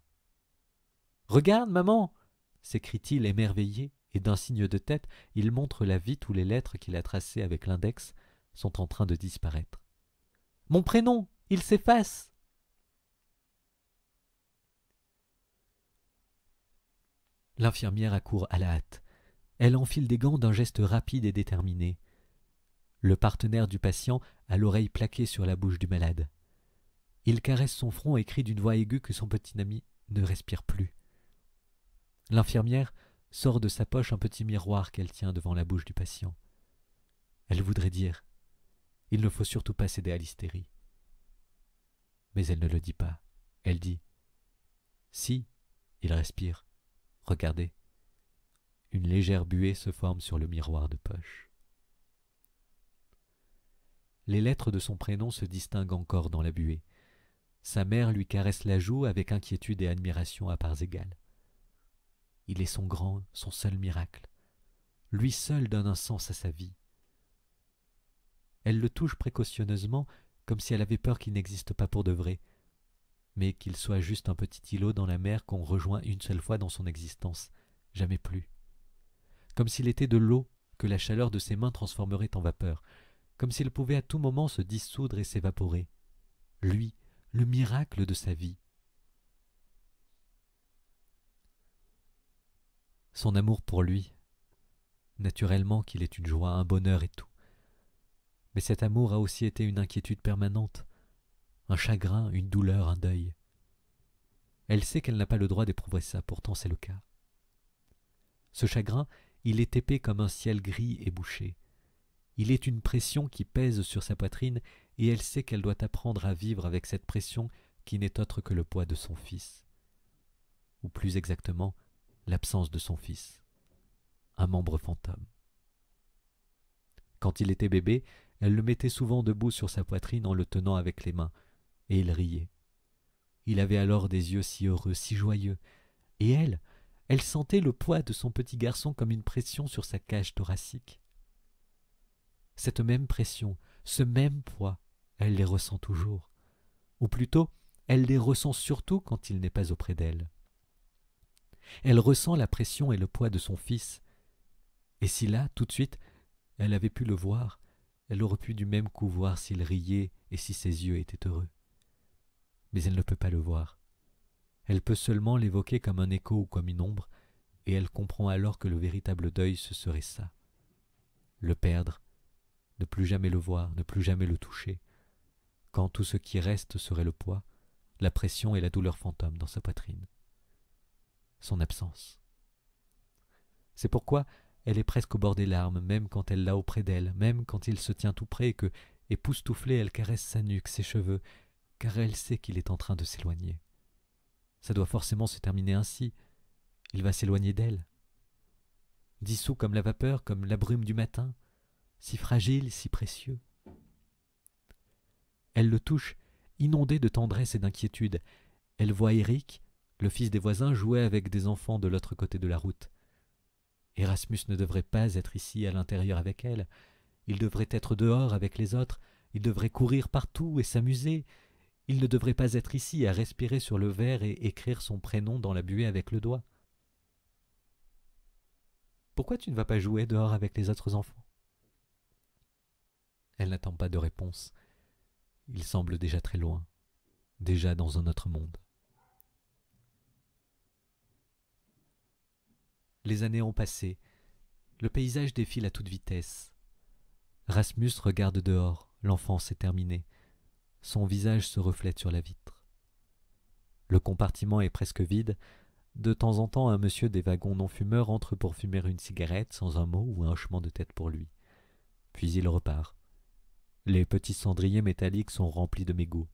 « Regarde, maman !» s'écrie-t-il émerveillé, et d'un signe de tête, il montre la vitre où les lettres qu'il a tracées avec l'index sont en train de disparaître. « Mon prénom, il s'efface !» L'infirmière accourt à la hâte. Elle enfile des gants d'un geste rapide et déterminé. Le partenaire du patient a l'oreille plaquée sur la bouche du malade. Il caresse son front et crie d'une voix aiguë que son petit ami ne respire plus. L'infirmière sort de sa poche un petit miroir qu'elle tient devant la bouche du patient. Elle voudrait dire « Il ne faut surtout pas céder à l'hystérie ». Mais elle ne le dit pas. Elle dit « Si, il respire. Regardez. » Une légère buée se forme sur le miroir de poche. Les lettres de son prénom se distinguent encore dans la buée. Sa mère lui caresse la joue avec inquiétude et admiration à parts égales. Il est son seul miracle. Lui seul donne un sens à sa vie. Elle le touche précautionneusement, comme si elle avait peur qu'il n'existe pas pour de vrai, mais qu'il soit juste un petit îlot dans la mer qu'on rejoint une seule fois dans son existence, jamais plus. Comme s'il était de l'eau que la chaleur de ses mains transformerait en vapeur, comme s'il pouvait à tout moment se dissoudre et s'évaporer. Lui, le miracle de sa vie. Son amour pour lui, naturellement qu'il est une joie, un bonheur et tout. Mais cet amour a aussi été une inquiétude permanente, un chagrin, une douleur, un deuil. Elle sait qu'elle n'a pas le droit d'éprouver ça, pourtant c'est le cas. Ce chagrin, il est épais comme un ciel gris et bouché. Il est une pression qui pèse sur sa poitrine et elle sait qu'elle doit apprendre à vivre avec cette pression qui n'est autre que le poids de son fils. Ou plus exactement, l'absence de son fils. Un membre fantôme. Quand il était bébé, elle le mettait souvent debout sur sa poitrine en le tenant avec les mains, et il riait. Il avait alors des yeux si heureux, si joyeux, et elle sentait le poids de son petit garçon comme une pression sur sa cage thoracique. Cette même pression, ce même poids, elle les ressent toujours. Ou plutôt, elle les ressent surtout quand il n'est pas auprès d'elle. Elle ressent la pression et le poids de son fils. Et si là, tout de suite, elle avait pu le voir, elle aurait pu du même coup voir s'il riait et si ses yeux étaient heureux. Mais elle ne peut pas le voir. Elle peut seulement l'évoquer comme un écho ou comme une ombre, et elle comprend alors que le véritable deuil, ce serait ça. Le perdre, ne plus jamais le voir, ne plus jamais le toucher, quand tout ce qui reste serait le poids, la pression et la douleur fantôme dans sa poitrine. Son absence. C'est pourquoi elle est presque au bord des larmes, même quand elle l'a auprès d'elle, même quand il se tient tout près et que, époustouflée, elle caresse sa nuque, ses cheveux, car elle sait qu'il est en train de s'éloigner. Ça doit forcément se terminer ainsi. Il va s'éloigner d'elle. Dissous comme la vapeur, comme la brume du matin, si fragile, si précieux. Elle le touche, inondée de tendresse et d'inquiétude. Elle voit Éric, le fils des voisins, jouer avec des enfants de l'autre côté de la route. Erasmus ne devrait pas être ici à l'intérieur avec elle. Il devrait être dehors avec les autres. Il devrait courir partout et s'amuser. Il ne devrait pas être ici à respirer sur le verre et écrire son prénom dans la buée avec le doigt. Pourquoi tu ne vas pas jouer dehors avec les autres enfants ? Elle n'attend pas de réponse. Il semble déjà très loin, déjà dans un autre monde. Les années ont passé. Le paysage défile à toute vitesse. Rasmus regarde dehors. L'enfance est terminée. Son visage se reflète sur la vitre. Le compartiment est presque vide. De temps en temps, un monsieur des wagons non-fumeurs entre pour fumer une cigarette sans un mot ou un hochement de tête pour lui. Puis il repart. Les petits cendriers métalliques sont remplis de mégots.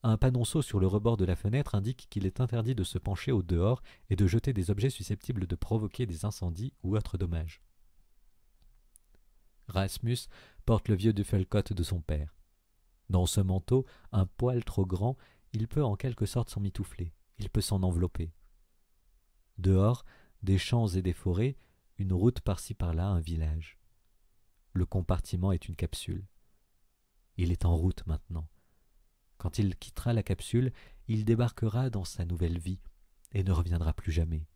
Un panonceau sur le rebord de la fenêtre indique qu'il est interdit de se pencher au dehors et de jeter des objets susceptibles de provoquer des incendies ou autres dommages. Rasmus porte le vieux duffel-coat de son père. Dans ce manteau, un poil trop grand, il peut en quelque sorte s'en mitoufler, il peut s'en envelopper. Dehors, des champs et des forêts, une route par-ci par-là, un village. Le compartiment est une capsule. Il est en route maintenant. Quand il quittera la capsule, il débarquera dans sa nouvelle vie et ne reviendra plus jamais.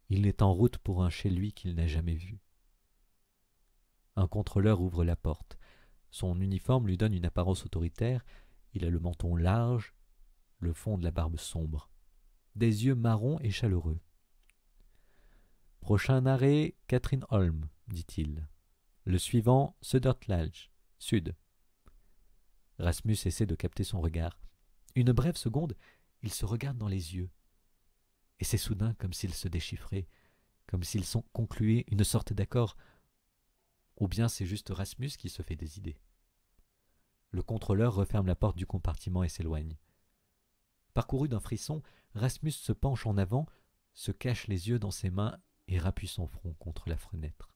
Il est en route pour un chez lui qu'il n'a jamais vu. Un contrôleur ouvre la porte. Son uniforme lui donne une apparence autoritaire. Il a le menton large, le fond de la barbe sombre, des yeux marrons et chaleureux. Prochain arrêt, Catherine Holm, dit-il. Le suivant, Södertälje, sud. Rasmus essaie de capter son regard. Une brève seconde, ils se regardent dans les yeux. Et c'est soudain comme s'ils se déchiffraient, comme s'ils concluaient une sorte d'accord. Ou bien c'est juste Rasmus qui se fait des idées. Le contrôleur referme la porte du compartiment et s'éloigne. Parcouru d'un frisson, Rasmus se penche en avant, se cache les yeux dans ses mains et rappuie son front contre la fenêtre.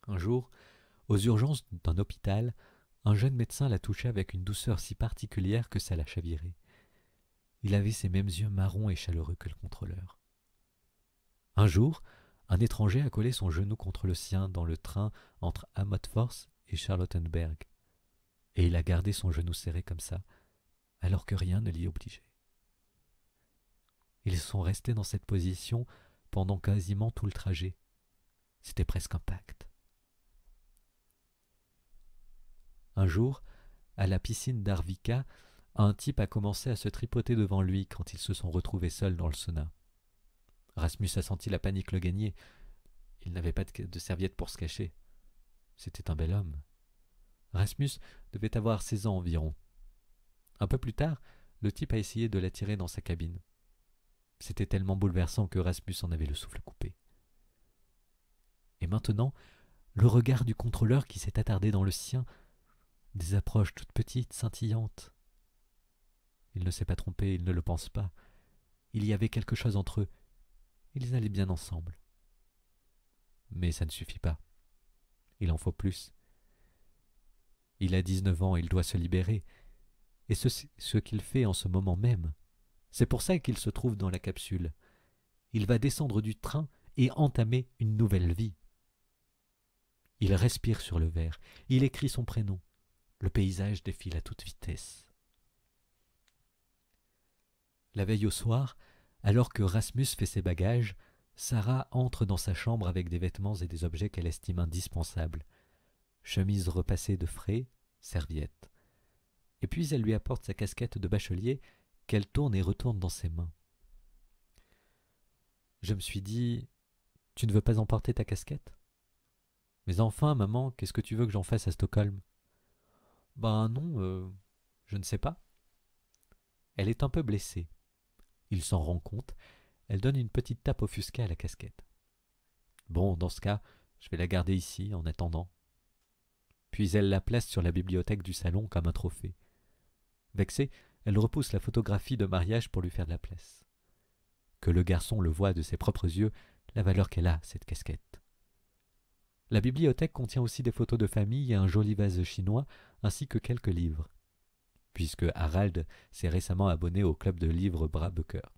Un jour, aux urgences d'un hôpital, un jeune médecin l'a touché avec une douceur si particulière que ça l'a chaviré. Il avait ces mêmes yeux marrons et chaleureux que le contrôleur. Un jour, un étranger a collé son genou contre le sien dans le train entre Amotfors et Charlottenberg, et il a gardé son genou serré comme ça, alors que rien ne l'y obligeait. Ils sont restés dans cette position pendant quasiment tout le trajet. C'était presque un pacte. Un jour, à la piscine d'Arvika, un type a commencé à se tripoter devant lui quand ils se sont retrouvés seuls dans le sauna. Rasmus a senti la panique le gagner. Il n'avait pas de serviette pour se cacher. C'était un bel homme. Rasmus devait avoir 16 ans environ. Un peu plus tard, le type a essayé de l'attirer dans sa cabine. C'était tellement bouleversant que Rasmus en avait le souffle coupé. Et maintenant, le regard du contrôleur qui s'est attardé dans le sien, des approches toutes petites, scintillantes. Il ne s'est pas trompé, il ne le pense pas. Il y avait quelque chose entre eux. Ils allaient bien ensemble. Mais ça ne suffit pas. Il en faut plus. Il a 19 ans, il doit se libérer. Et ce qu'il fait en ce moment même. C'est pour ça qu'il se trouve dans la capsule. Il va descendre du train et entamer une nouvelle vie. Il respire sur le verre. Il écrit son prénom. Le paysage défile à toute vitesse. La veille au soir, alors que Rasmus fait ses bagages, Sarah entre dans sa chambre avec des vêtements et des objets qu'elle estime indispensables. Chemise repassée de frais, serviette. Et puis elle lui apporte sa casquette de bachelier qu'elle tourne et retourne dans ses mains. Je me suis dit, tu ne veux pas emporter ta casquette? Mais enfin, maman, qu'est-ce que tu veux que j'en fasse à Stockholm? Ben non, je ne sais pas. Elle est un peu blessée. Il s'en rend compte. Elle donne une petite tape offusquée à la casquette. Bon, dans ce cas, je vais la garder ici en attendant. Puis elle la place sur la bibliothèque du salon comme un trophée. Vexée, elle repousse la photographie de mariage pour lui faire de la place. Que le garçon le voie de ses propres yeux, la valeur qu'elle a, cette casquette. La bibliothèque contient aussi des photos de famille et un joli vase chinois, ainsi que quelques livres, puisque Harald s'est récemment abonné au club de livres Brabecker.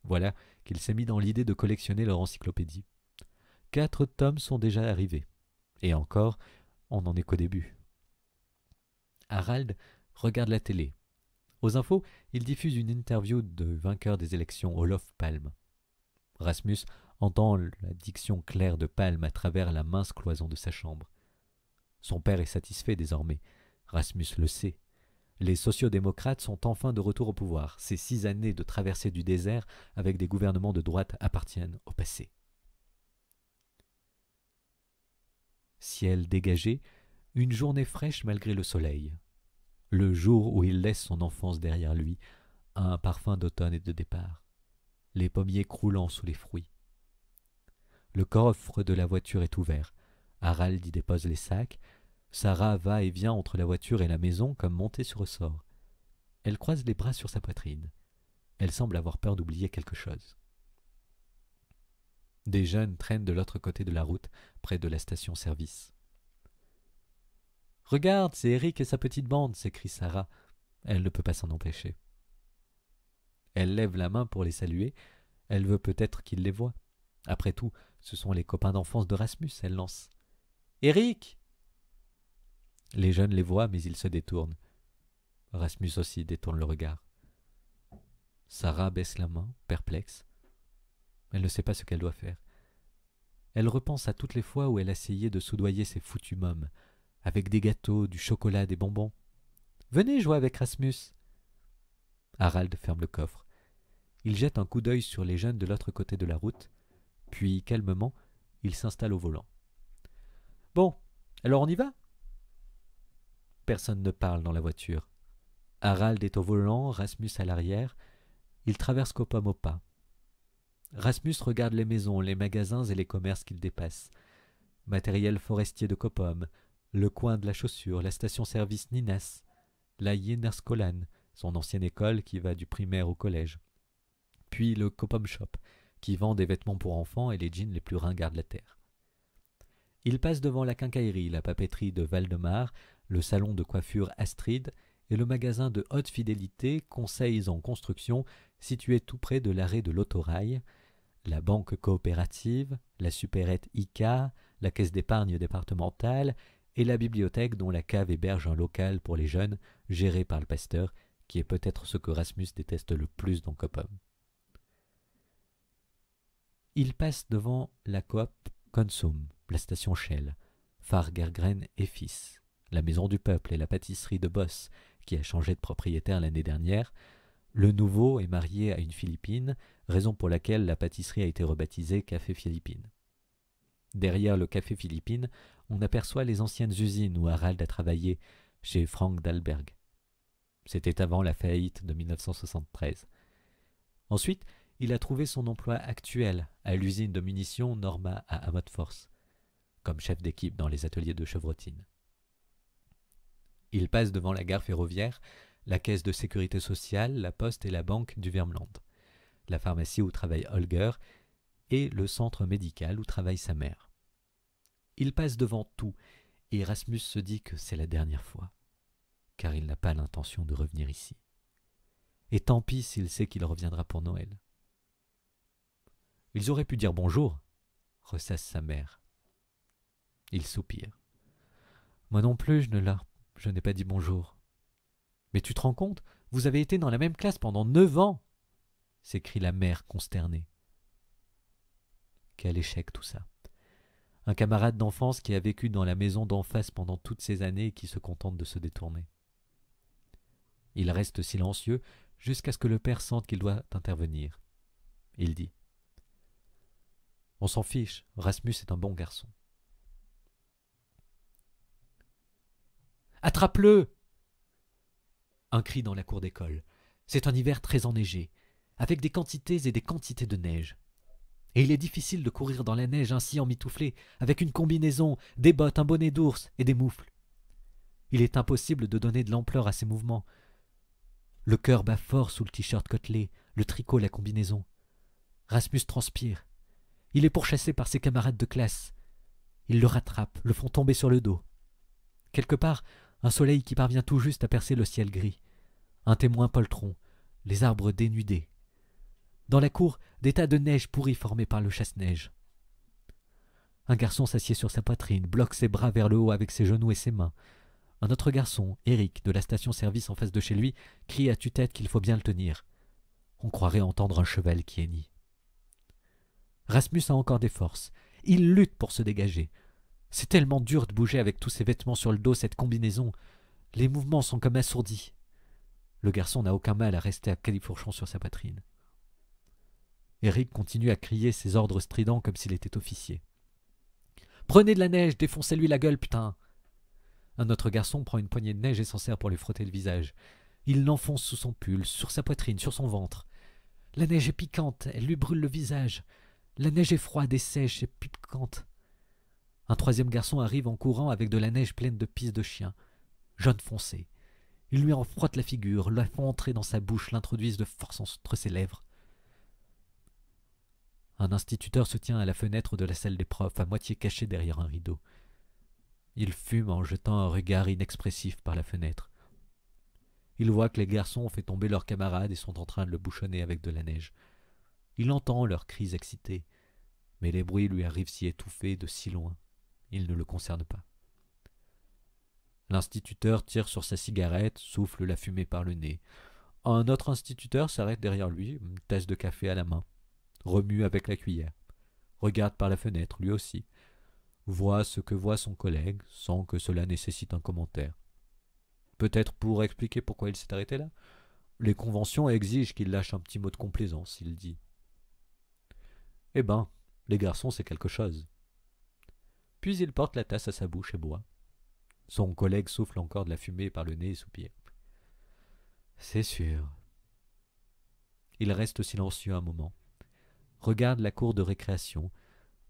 Voilà qu'il s'est mis dans l'idée de collectionner leur encyclopédie. 4 tomes sont déjà arrivés, et encore, on n'en est qu'au début. Harald regarde la télé. Aux infos, il diffuse une interview de vainqueur des élections, Olof Palme. Rasmus entend la diction claire de Palme à travers la mince cloison de sa chambre. Son père est satisfait désormais. Rasmus le sait. Les sociodémocrates sont enfin de retour au pouvoir. Ces 6 années de traversée du désert avec des gouvernements de droite appartiennent au passé. Ciel dégagé, une journée fraîche malgré le soleil. Le jour où il laisse son enfance derrière lui, un parfum d'automne et de départ. Les pommiers croulant sous les fruits. Le coffre de la voiture est ouvert. Harald y dépose les sacs. Sarah va et vient entre la voiture et la maison comme montée sur ressort. Elle croise les bras sur sa poitrine. Elle semble avoir peur d'oublier quelque chose. Des jeunes traînent de l'autre côté de la route, près de la station-service. « Regarde, c'est Eric et sa petite bande !» s'écrie Sarah. Elle ne peut pas s'en empêcher. Elle lève la main pour les saluer. Elle veut peut-être qu'ils les voient. Après tout, ce sont les copains d'enfance de Rasmus, elle lance. « Eric !» Les jeunes les voient, mais ils se détournent. Rasmus aussi détourne le regard. Sarah baisse la main, perplexe. Elle ne sait pas ce qu'elle doit faire. Elle repense à toutes les fois où elle essayait de soudoyer ces foutus mômes, avec des gâteaux, du chocolat, des bonbons. « Venez jouer avec Rasmus !» Harald ferme le coffre. Il jette un coup d'œil sur les jeunes de l'autre côté de la route. Puis, calmement, il s'installe au volant. « Bon, alors on y va ?» Personne ne parle dans la voiture. Harald est au volant, Rasmus à l'arrière. Ils traversent Copom au pas. Rasmus regarde les maisons, les magasins et les commerces qu'il dépasse. Matériel forestier de Copom, le coin de la chaussure, la station-service Ninas, la Jennerskolan, son ancienne école qui va du primaire au collège. Puis le Copom Shop, qui vend des vêtements pour enfants et les jeans les plus ringards de la terre. Il passe devant la quincaillerie, la papeterie de Valdemar, le salon de coiffure Astrid et le magasin de haute fidélité Conseils en construction situé tout près de l'arrêt de l'autorail, la banque coopérative, la supérette ICA, la caisse d'épargne départementale et la bibliothèque dont la cave héberge un local pour les jeunes géré par le pasteur, qui est peut-être ce que Rasmus déteste le plus dans Copom. Il passe devant la coop Consum, la station Shell, Fargergren et Fils, la maison du peuple et la pâtisserie de Boss, qui a changé de propriétaire l'année dernière. Le nouveau est marié à une Philippine, raison pour laquelle la pâtisserie a été rebaptisée Café Philippine. Derrière le Café Philippine, on aperçoit les anciennes usines où Harald a travaillé chez Frank Dahlberg. C'était avant la faillite de 1973. Ensuite, il a trouvé son emploi actuel à l'usine de munitions Norma à Amotforce, comme chef d'équipe dans les ateliers de chevrotine. Il passe devant la gare ferroviaire, la caisse de sécurité sociale, la poste et la banque du Vermland, la pharmacie où travaille Holger et le centre médical où travaille sa mère. Il passe devant tout et Rasmus se dit que c'est la dernière fois, car il n'a pas l'intention de revenir ici. Et tant pis s'il sait qu'il reviendra pour Noël. Ils auraient pu dire bonjour, ressasse sa mère. Il soupire. Moi non plus, je n'ai pas dit bonjour. Mais tu te rends compte, vous avez été dans la même classe pendant 9 ans, s'écrie la mère consternée. Quel échec tout ça. Un camarade d'enfance qui a vécu dans la maison d'en face pendant toutes ces années et qui se contente de se détourner. Il reste silencieux jusqu'à ce que le père sente qu'il doit intervenir. Il dit « On s'en fiche, Rasmus est un bon garçon. » « Attrape-le » Un cri dans la cour d'école. C'est un hiver très enneigé, avec des quantités et des quantités de neige. Et il est difficile de courir dans la neige ainsi emmitouflé, avec une combinaison, des bottes, un bonnet d'ours et des moufles. Il est impossible de donner de l'ampleur à ses mouvements. Le cœur bat fort sous le t-shirt côtelé, le tricot, la combinaison. Rasmus transpire. Il est pourchassé par ses camarades de classe. Ils le rattrapent, le font tomber sur le dos. Quelque part, un soleil qui parvient tout juste à percer le ciel gris. Un témoin poltron, les arbres dénudés. Dans la cour, des tas de neige pourrie formés par le chasse-neige. Un garçon s'assied sur sa poitrine, bloque ses bras vers le haut avec ses genoux et ses mains. Un autre garçon, Eric, de la station-service en face de chez lui, crie à tue-tête qu'il faut bien le tenir. On croirait entendre un cheval qui hennit. Rasmus a encore des forces. Il lutte pour se dégager. C'est tellement dur de bouger avec tous ses vêtements sur le dos, cette combinaison. Les mouvements sont comme assourdis. Le garçon n'a aucun mal à rester à califourchon sur sa poitrine. Eric continue à crier ses ordres stridents comme s'il était officier. « Prenez de la neige, défoncez-lui la gueule, putain !» Un autre garçon prend une poignée de neige et s'en sert pour lui frotter le visage. Il l'enfonce sous son pull, sur sa poitrine, sur son ventre. La neige est piquante, elle lui brûle le visage. La neige est froide et sèche et piquante. Un troisième garçon arrive en courant avec de la neige pleine de pisse de chien, jaune foncé. Il lui en frotte la figure, la font entrer dans sa bouche, l'introduisent de force entre ses lèvres. Un instituteur se tient à la fenêtre de la salle des profs, à moitié caché derrière un rideau. Il fume en jetant un regard inexpressif par la fenêtre. Il voit que les garçons ont fait tomber leurs camarades et sont en train de le bouchonner avec de la neige. Il entend leurs cris excités, mais les bruits lui arrivent si étouffés, de si loin. Il ne le concerne pas. L'instituteur tire sur sa cigarette, souffle la fumée par le nez. Un autre instituteur s'arrête derrière lui, une tasse de café à la main, remue avec la cuillère, regarde par la fenêtre, lui aussi, voit ce que voit son collègue, sans que cela nécessite un commentaire. Peut-être pour expliquer pourquoi il s'est arrêté là. Les conventions exigent qu'il lâche un petit mot de complaisance, il dit. Eh ben, Les garçons, c'est quelque chose. Puis il porte la tasse à sa bouche et boit. Son collègue souffle encore de la fumée par le nez et soupire. C'est sûr. Il reste silencieux un moment, regarde la cour de récréation,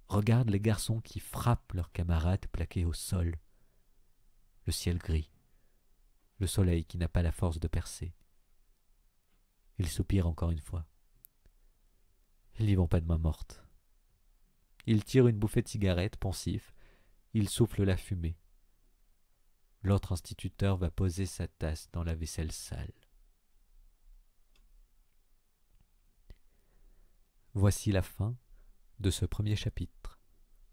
regarde les garçons qui frappent leurs camarades plaqués au sol, le ciel gris, le soleil qui n'a pas la force de percer. Il soupire encore une fois. Ils n'y vont pas de main morte. Il tire une bouffée de cigarette, pensif. Il souffle la fumée. L'autre instituteur va poser sa tasse dans la vaisselle sale. Voici la fin de ce premier chapitre.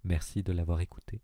Merci de l'avoir écouté.